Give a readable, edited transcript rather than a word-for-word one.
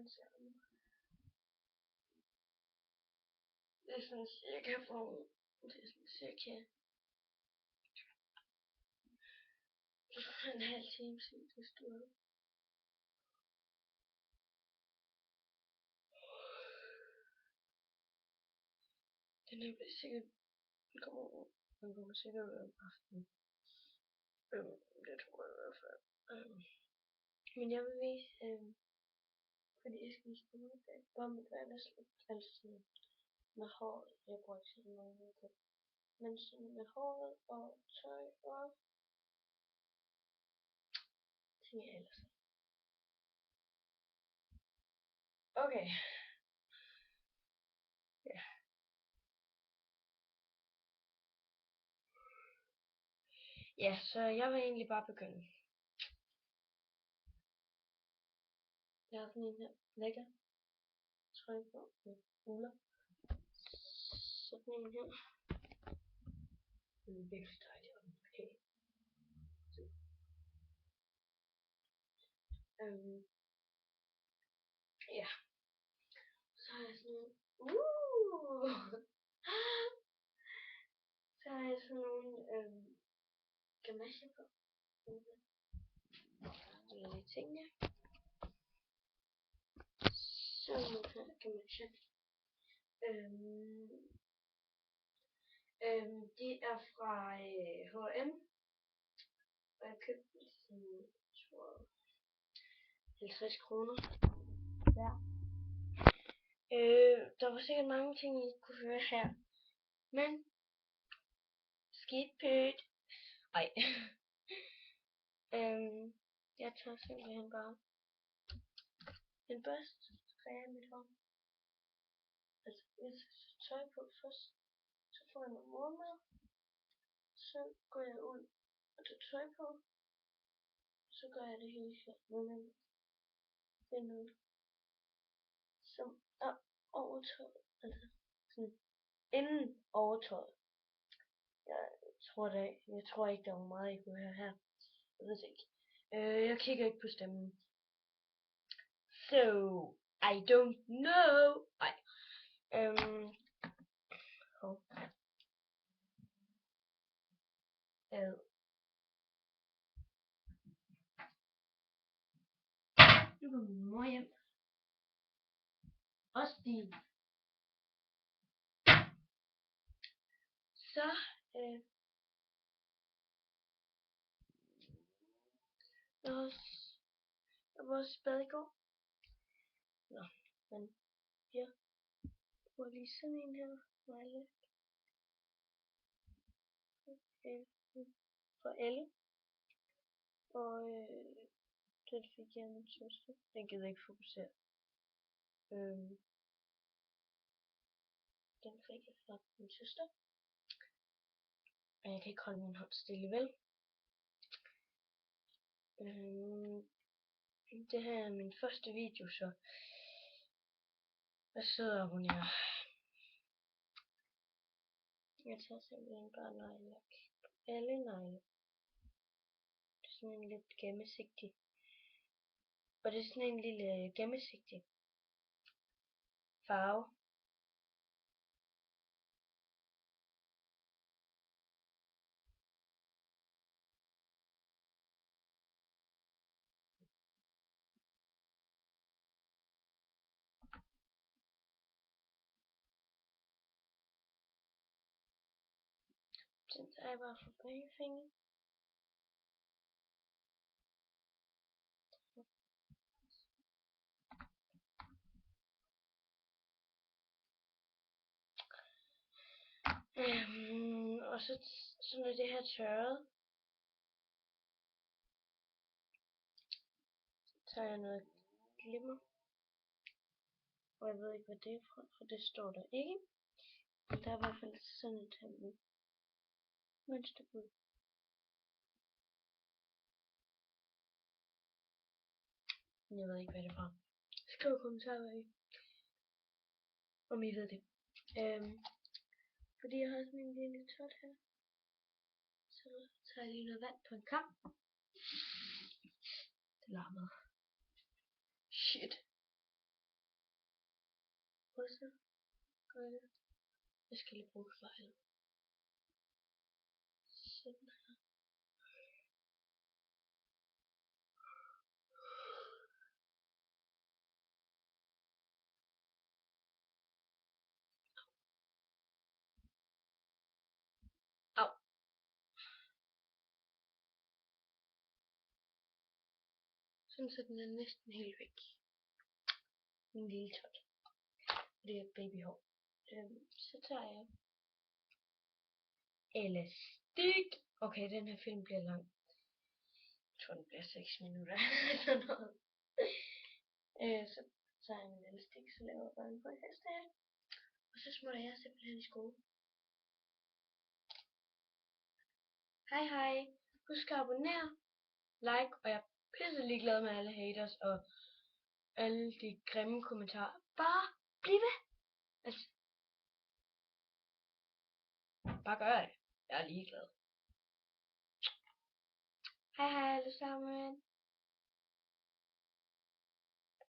den ser ud. Det er sådan cirka for... Det er sådan cirka... en halv time siden det stod. Den her bliver sikkert... Den kommer sikkert ud om aftenen. Det tror jeg i hvert fald. Men jeg vil vise... fordi jeg skal vise noget af bommet vand og slut. Altså med håret. Jeg bruger ikke sådan noget makeup. Men sådan med håret og tøj og... ting jeg ellers. Okay. Ja. Ja, så jeg vil egentlig bare begynde. Jeg har sådan en her lækker trøje på med ruller. Sådan en her. Den er virkelig dejlig. Okay. Ja. Så har jeg sådan nogle... Så har jeg sådan nogle gamasjer på. Eller lidt ting her. Sådan nogle her gamasjer. De er fra H&M. Og jeg købte dem sådan, tror 50 kroner. Ja. Der var sikkert mange ting, I kunne høre her. Men skidt pyt. Ej. Jeg tager simpelthen bare en børste, så jeg mit hår. Altså, jeg tager tøj på først. Så får jeg noget morgenmad. Så går jeg ud og tager tøj på. Så gør jeg det hele her. Men det er noget, som er overtøjet. Altså, sådan inden overtøjet. Jeg tror ikke, der var meget, I kunne høre her. Jeg ved det ikke. Jeg kigger ikke på stemmen. So, I don't know. Ej. Nu går min mor hjem. Også din. Så, jeg var også i bad i går. Nå, men jeg bruger lige sådan en her. For Elle. Og den fik jeg af min søster. Den gider ikke fokusere. Den fik jeg fra min søster. Og jeg kan ikke holde min hånd stille, vel? Det her er min første video, så jeg sidder og abonnerer. Jeg tager simpelthen bare neglelak. Alle negle. Det er sådan en lidt gennemsigtig. Og det er sådan en lille gennemsigtig farve. Den tager jeg bare for begge fingre. Og så når det her tørret, så tager jeg noget glimmer. Og jeg ved ikke, hvad det er fra, for det står der ikke. Men der er i hvert fald sådan et mønster på. Men jeg ved ikke, hvad det er fra. Skriv i kommentarer, om I ved det. Fordi jeg har sådan en lille tot her. Så tager jeg lige noget vand på en kam. Det larmer. Shit. spejle. Jeg skal lige bruge spejlet. Sådan her. Au. Sådan så den er næsten helt væk. Min lille tot. Det er babyhår. Så tager jeg elastik. Okay, den her film bliver lang. Jeg tror, den bliver 6 minutter. Sådan noget. Så tager jeg min elastik, så laver jeg bare en hestehale. Og så smutter jeg simpelthen i skole. Hej hej. Husk at abonnere, like, og jeg er pisse ligeglad med alle haters og alle de grimme kommentarer. Bare bliv ved. Altså, bare gør det. Jeg er ligeglad. Hej hej alle sammen.